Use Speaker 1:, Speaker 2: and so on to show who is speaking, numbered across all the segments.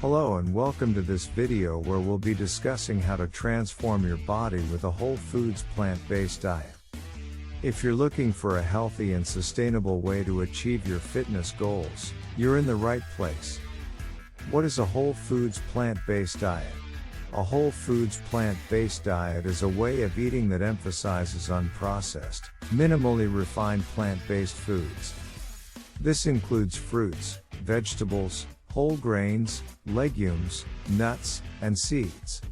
Speaker 1: Hello and welcome to this video where we'll be discussing how to transform your body with a whole foods plant-based diet. If you're looking for a healthy and sustainable way to achieve your fitness goals, you're in the right place. What is a whole foods plant-based diet? A whole foods plant-based diet is a way of eating that emphasizes unprocessed, minimally refined plant-based foods. This includes fruits, vegetables, whole grains, legumes, nuts, and seeds.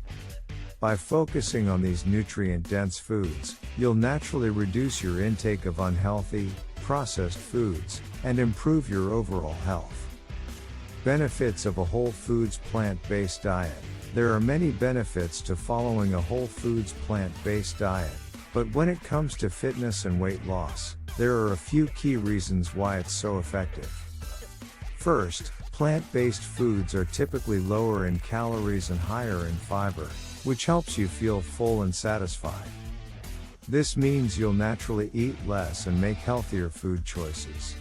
Speaker 1: By focusing on these nutrient-dense foods, you'll naturally reduce your intake of unhealthy, processed foods, and improve your overall health. Benefits of a whole foods plant-based diet. There are many benefits to following a whole foods plant-based diet, but when it comes to fitness and weight loss, there are a few key reasons why it's so effective. First, plant-based foods are typically lower in calories and higher in fiber, which helps you feel full and satisfied. This means you'll naturally eat less and make healthier food choices.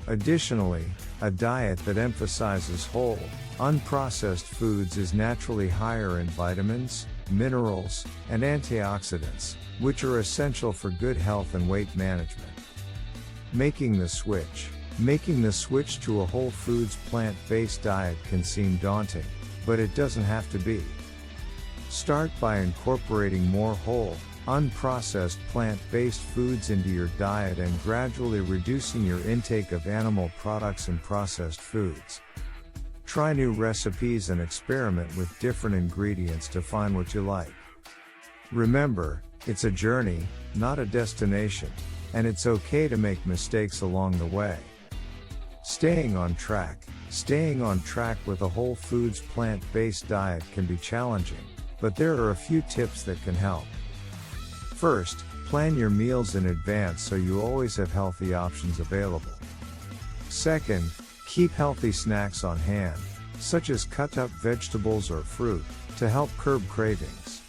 Speaker 1: Additionally, a diet that emphasizes whole, unprocessed foods is naturally higher in vitamins, minerals, and antioxidants, which are essential for good health and weight management. Making the switch to a whole foods plant-based diet can seem daunting, but it doesn't have to be. Start by incorporating more whole, unprocessed plant-based foods into your diet and gradually reducing your intake of animal products and processed foods. Try new recipes and experiment with different ingredients to find what you like. Remember, it's a journey, not a destination, and it's okay to make mistakes along the way. Staying on track with a whole foods plant-based diet can be challenging, but there are a few tips that can help. First, plan your meals in advance so you always have healthy options available. Second, keep healthy snacks on hand, such as cut-up vegetables or fruit, to help curb cravings.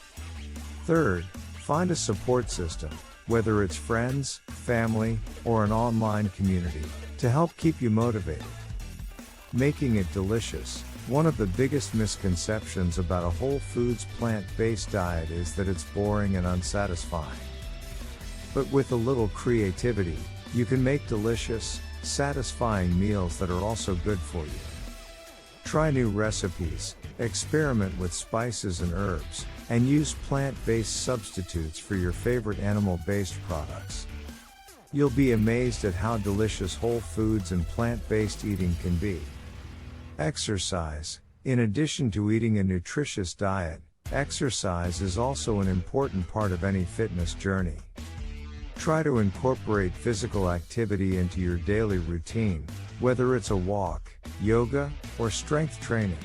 Speaker 1: Third, find a support system, whether it's friends, family, or an online community, to help keep you motivated. Making it delicious. One of the biggest misconceptions about a whole foods plant-based diet is that it's boring and unsatisfying. But with a little creativity, you can make delicious, satisfying meals that are also good for you. Try new recipes, experiment with spices and herbs, and use plant-based substitutes for your favorite animal-based products. You'll be amazed at how delicious whole foods and plant-based eating can be. Exercise. In addition to eating a nutritious diet, exercise is also an important part of any fitness journey. Try to incorporate physical activity into your daily routine, whether it's a walk, yoga, or strength training.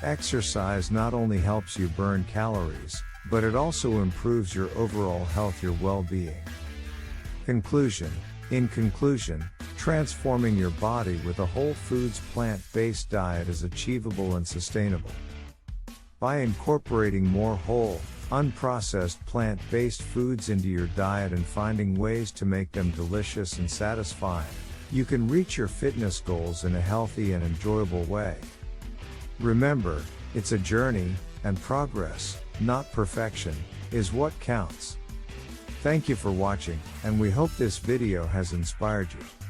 Speaker 1: Exercise not only helps you burn calories, but it also improves your overall health, your well-being. In conclusion, transforming your body with a whole foods plant-based diet is achievable and sustainable. By incorporating more whole, unprocessed plant-based foods into your diet and finding ways to make them delicious and satisfying, you can reach your fitness goals in a healthy and enjoyable way. Remember, it's a journey, and progress, not perfection, is what counts. Thank you for watching, and we hope this video has inspired you.